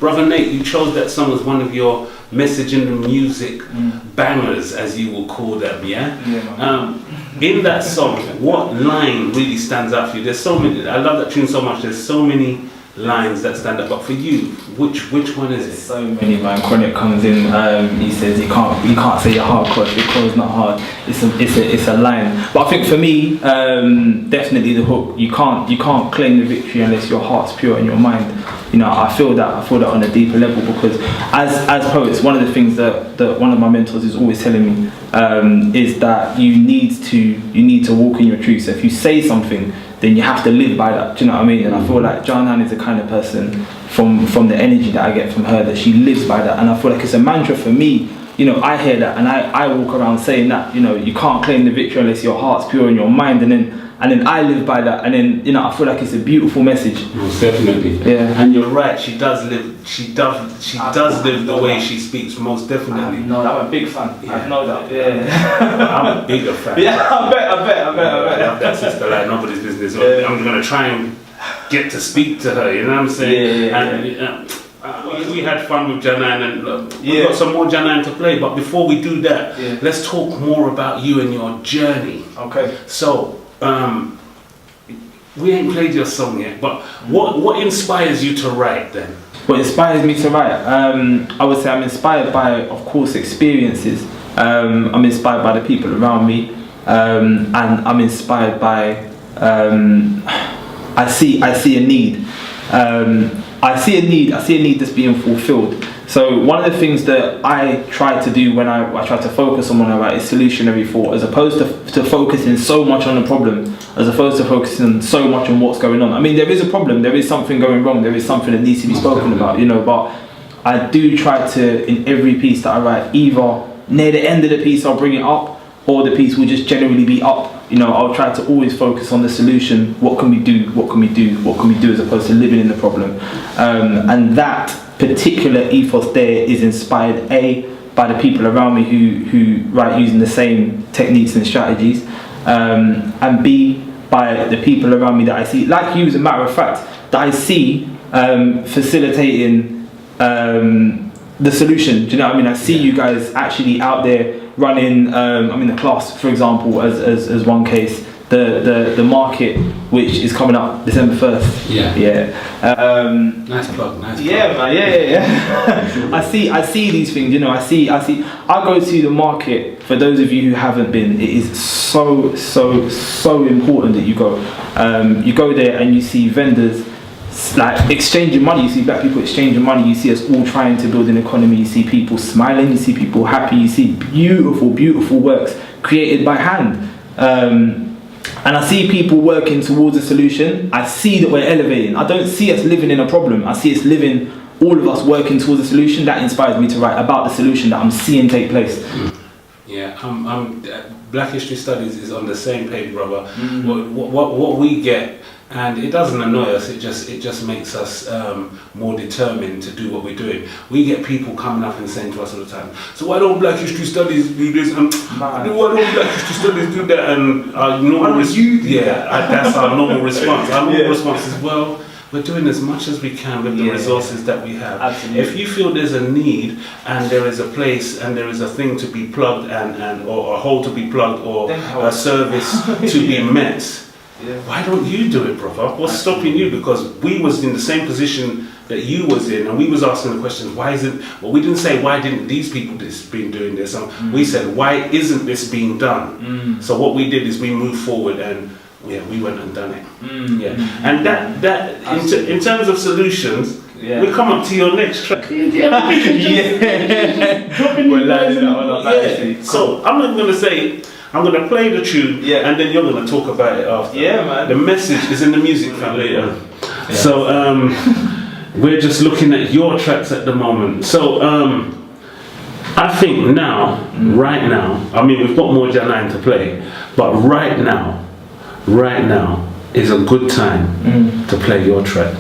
Brother Nate, you chose that song as one of your message in the music bangers, as you will call them, yeah? In that song, what line really stands out for you? There's so many, I love that tune so much, there's so many lines that stand up, but for you, which one is it? So many, man. Chronic comes in, he says you can't say you're hardcore if your core's not hard. It's a line. But I think for me, definitely the hook. You can't claim the victory unless your heart's pure and your mind. You know, I feel that on a deeper level, because as poets, one of the things that one of my mentors is always telling me is that you need to walk in your truth. So if you say something, then you have to live by that. Do you know what I mean? And I feel like Janan is the kind of person from the energy that I get from her, that she lives by that. And I feel like it's a mantra for me. You know, I hear that and I walk around saying that, you know, you can't claim the victory unless your heart's pure in your mind, and then I live by that, and then, you know, I feel like it's a beautiful message. Most definitely. Yeah. And you're right, she does live the way she speaks, most definitely. No, I'm a big fan. Yeah. I know that. Yeah. I'm a bigger fan. Yeah, I bet. I love that sister like nobody's business. Yeah. I'm gonna try and get to speak to her, you know what I'm saying? Yeah. And we had fun with Janan, and we've got some more Janan to play, but before we do that, let's talk more about you and your journey. Okay. So, we ain't played your song yet, but what inspires you to write then? What inspires me to write? I would say I'm inspired by, of course, experiences. I'm inspired by the people around me, and I'm inspired by, I see a need. I see a need that's being fulfilled. So one of the things that I try to do when I try to focus on when I write is solutionary thought, as opposed to focusing so much on the problem, as opposed to focusing so much on what's going on. I mean, there is a problem, there is something going wrong, there is something that needs to be spoken about, you know, but I do try to, in every piece that I write, either near the end of the piece I'll bring it up, or the piece will just generally be up. You know, I'll try to always focus on the solution. What can we do? What can we do? What can we do, as opposed to living in the problem? And that particular ethos there is inspired by the people around me who write using the same techniques and strategies, and B, by the people around me that I see, like you as a matter of fact, that I see facilitating the solution. Do you know what I mean? I see you guys actually out there running, I'm in the class, for example, as one case, the market, which is coming up December 1st. Nice plug. Yeah, man, yeah. I see these things, you know, I go to the market. For those of you who haven't been, it is so important that you go. You go there and you see vendors like exchanging money. You see black people exchanging money. You see us all trying to build an economy. You see people smiling. You see people happy. You see beautiful works created by hand. And I see people working towards a solution. I see that we're elevating. I don't see us living in a problem. I see us living, all of us working towards a solution. That inspires me to write about the solution that I'm seeing take place. Yeah, Black History Studies is on the same page, brother. What we get, and it doesn't annoy us, it just makes us more determined to do what we're doing. We get people coming up and saying to us all the time, so why don't Black History Studies do this, and why don't Black History Studies do that? And our normal that's our normal response. Our normal response is, well, we're doing as much as we can with the resources that we have. Absolutely. If you feel there's a need and there is a place and there is a thing to be plugged and or a hole to be plugged or a service to be met, why don't you do it, brother? What's stopping you? Because we was in the same position that you was in, and we was asking the question, why isn't, well, we didn't say, why didn't these people been doing this? We said, why isn't this being done? So what we did is we moved forward and we went and done it. And that in terms of solutions, we come up to your next track. So I'm not going to say, I'm going to play the tune and then you're going to talk about it after. Yeah, man. The message is in the music family. So we're just looking at your tracks at the moment. So I think right now, I mean, we've got more Janan to play, but right now is a good time to play your track.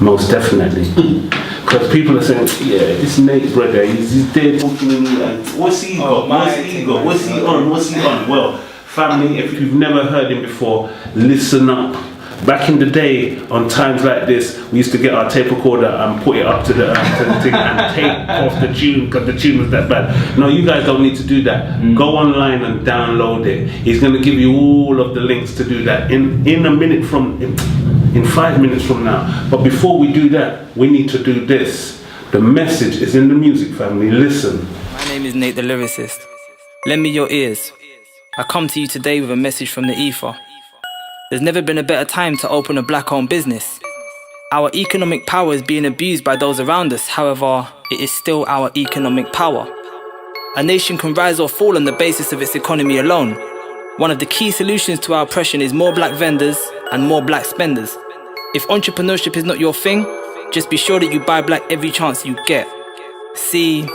Most definitely. Because people are saying, this Nate brother, he's there talking to me, and what's he got? What's he on? Well, family, if you've never heard him before, listen up. Back in the day, on times like this, we used to get our tape recorder and put it up to the thing and tape off the tune because the tune was that bad. No, you guys don't need to do that. Go online and download it. He's going to give you all of the links to do that in a minute in 5 minutes from now. But before we do that, we need to do this. The message is in the music, family. Listen. My name is Nate the Lyricist. Lend me your ears. I come to you today with a message from the ether. There's never been a better time to open a black-owned business. Our economic power is being abused by those around us. However, it is still our economic power. A nation can rise or fall on the basis of its economy alone. One of the key solutions to our oppression is more black vendors and more black spenders. If entrepreneurship is not your thing, just be sure that you buy black every chance you get. See,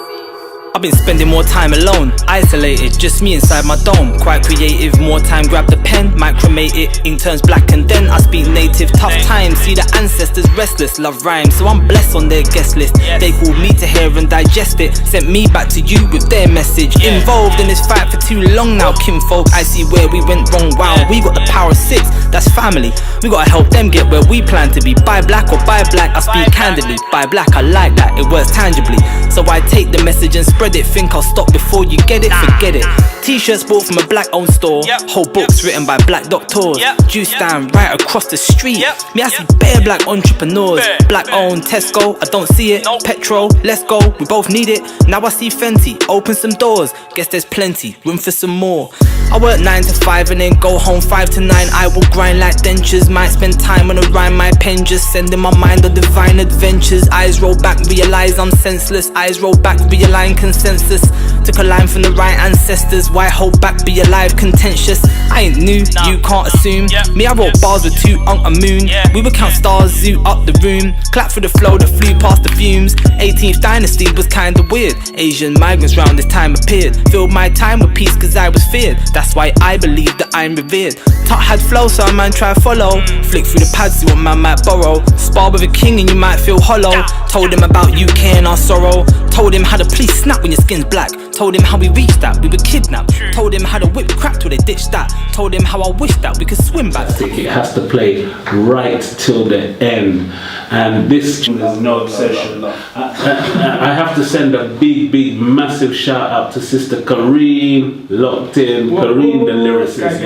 I've been spending more time alone, isolated, just me inside my dome. Quite creative, more time, grab the pen, micromate it, ink turns black and then I speak native. Tough times, see the ancestors restless, love rhymes, so I'm blessed on their guest list. They called me to hear and digest it, sent me back to you with their message. Involved in this fight for too long now, kinfolk, I see where we went wrong. Wow, we got the power of 6, that's family. We gotta help them get where we plan to be. Buy black or buy black, I speak candidly. Buy black, I like that, it works tangibly. So I take the message and spread it. Think I'll stop before you get it, forget it. T-shirts bought from a black owned store, whole books written by black doctors. Juice stand right across the street. Me I see bare black entrepreneurs. Black owned Tesco, I don't see it. Petrol, let's go, we both need it. Now I see Fenty, open some doors. Guess there's plenty, room for some more. I work 9 to 5 and then go home 5 to 9. I will grind like dentures, might spend time on a rhyme. My pen just sending my mind on divine adventures. Eyes roll back, realize I'm senseless. Eyes roll back, realign consensus. Took a line from the right ancestors. Why hold back, be alive, contentious. I ain't new, you can't assume. Me, I wrote bars with 2 on a moon. We would count stars, zoo up the room. Clap for the flow that flew past the fumes. 18th dynasty was kinda weird. Asian migrants round this time appeared. Filled my time with peace cause I was feared. That's why I believe that I'm revered. Tut had flow so a man try follow. Flick through the pads, see what man might borrow. Spar with a king and you might feel hollow. Told him about UK and our sorrow. Told him how the police snap when your skin's black. Told him how we reached that, we were kidnapped. Told him how the whip cracked till they ditched that. Told him how I wish that we could swim back. It has to play right till the end. And this is no obsession. I have to send a big, massive shout out to Sister Kareen, locked in. Kareen the lyricist.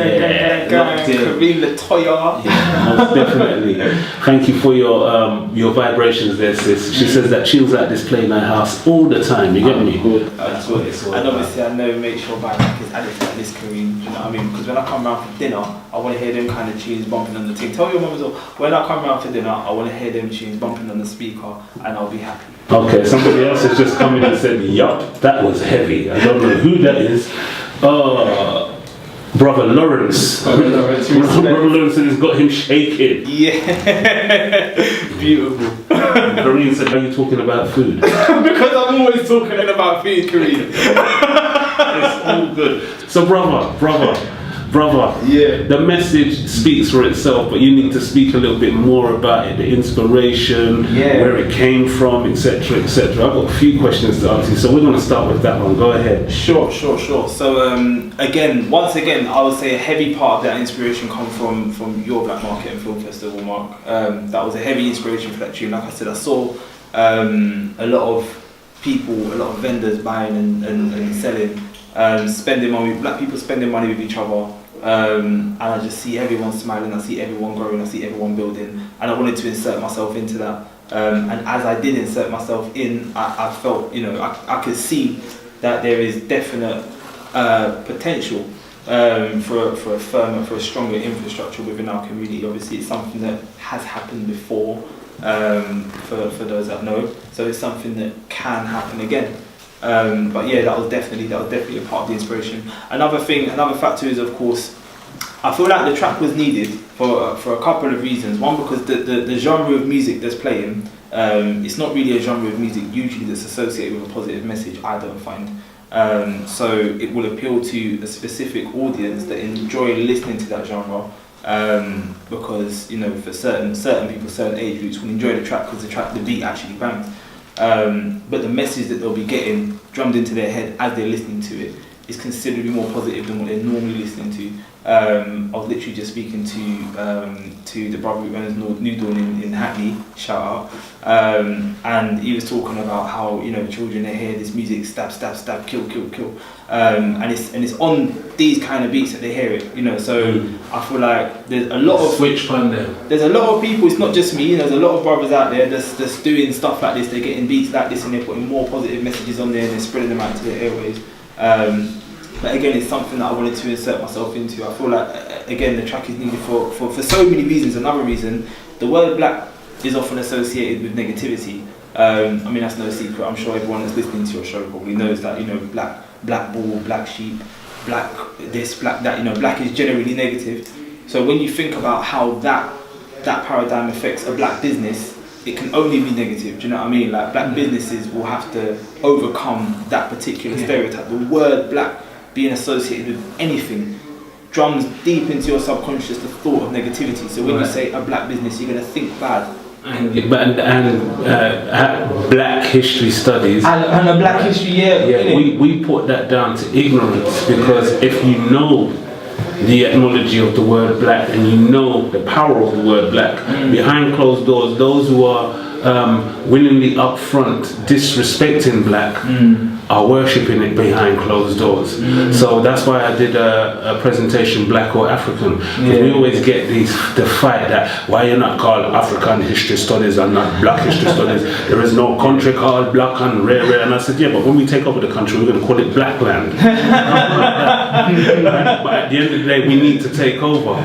Locked in. Kareen Latoya. Yeah, most definitely. Thank you for your vibrations there, sis. She says that tunes like this play in her house all the time. You get me? That's what it's all about. And obviously I know make sure my back is added to this Kareen, you know what I mean? Because when I come round for dinner, I want to hear them kind of tunes bumping on the thing. Tell your mum as well, when I come round for dinner, I want to hear them tunes bumping on the speaker and I'll be happy. Okay, somebody else has just come in and said, yup, that was heavy. I don't know who that is. Brother Lawrence. Brother Lawrence has got him shaking. Yeah, beautiful. Kareen said, are you talking about food? Because I'm always talking about food, Kareen. It's all good. So brother, yeah. The message speaks for itself, but you need to speak a little bit more about it, the inspiration, where it came from, etc, etc. I've got a few questions to ask you, so we're going to start with that one. Go ahead. Sure. So once again, I would say a heavy part of that inspiration come from your Black Market and Film Festival, Mark. That was a heavy inspiration for that tune. Like I said, I saw a lot of people, a lot of vendors buying and selling, spending money, black people spending money with each other. And I just see everyone smiling, I see everyone growing, I see everyone building, and I wanted to insert myself into that. And as I did insert myself in, I felt, I could see that there is definite potential for a firmer, for a stronger infrastructure within our community. Obviously, it's something that has happened before, for those that know. So it's something that can happen again. But yeah, that was definitely a part of the inspiration. Another factor is, of course, I feel like the track was needed for a couple of reasons. One, because the genre of music that's playing, it's not really a genre of music usually that's associated with a positive message, I don't find. So it will appeal to a specific audience that enjoy listening to that genre. Because for certain people, certain age groups will enjoy the track because the beat actually bangs. But the message that they'll be getting drummed into their head as they're listening to it is considerably more positive than what they're normally listening to. I was literally just speaking to the brother who runs New Dawn in Hackney, shout out, and he was talking about how, you know, children, they hear this music, stab, stab, stab, kill, kill, kill, and it's on these kind of beats that they hear it, you know. So I feel like there's a lot of switch on them. There's a lot of people. It's not just me. You know, there's a lot of brothers out there that's doing stuff like this. They're getting beats like this, and they're putting more positive messages on there, and they're spreading them out to the airways. But again, it's something that I wanted to insert myself into. I feel like, again, the track is needed for so many reasons. Another reason, the word black is often associated with negativity. I mean, that's no secret. I'm sure everyone that's listening to your show probably knows that, you know, black bull, black sheep, black this, black that, you know, black is generally negative. So when you think about how that paradigm affects a black business, it can only be negative. Do you know what I mean? Like, black businesses will have to overcome that particular stereotype. The word black being associated with anything drums deep into your subconscious the thought of negativity. So when you say a black business, you're going to think bad. And black history studies. And a black history, we put that down to ignorance, because if you know the etymology of the word black and you know the power of the word black, behind closed doors, those who are willingly up front disrespecting black are worshipping it behind closed doors. So that's why I did a presentation, Black or African. We always get the fight that why you're not called African history studies and not black history studies. There is no country called black and rare. And I said, yeah, but when we take over the country, we're going to call it Black Land. But at the end of the day, we need to take over.